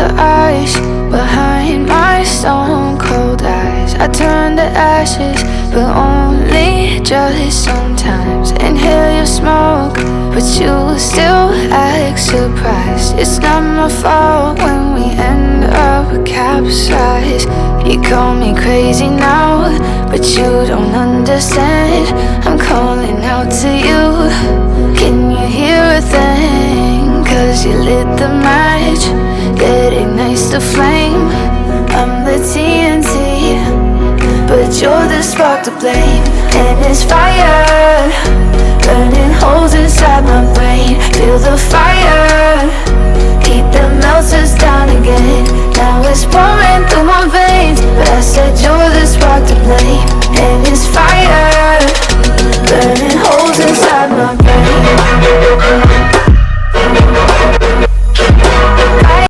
the ice behind my stone cold eyes. I turn to ashes, but only just sometimes. Inhale your smoke, but you still act surprised. It's not my fault when we end up capsized. You call me crazy now, but you don't understand. I'm calling out to you. Can you hear a thing? 'Cause you lit the match that ignites the flame. I'm the TNT, but you're the spark to blame. And it's fire burning holes inside my brain. Feel the fire, heat that melts us down again. Now it's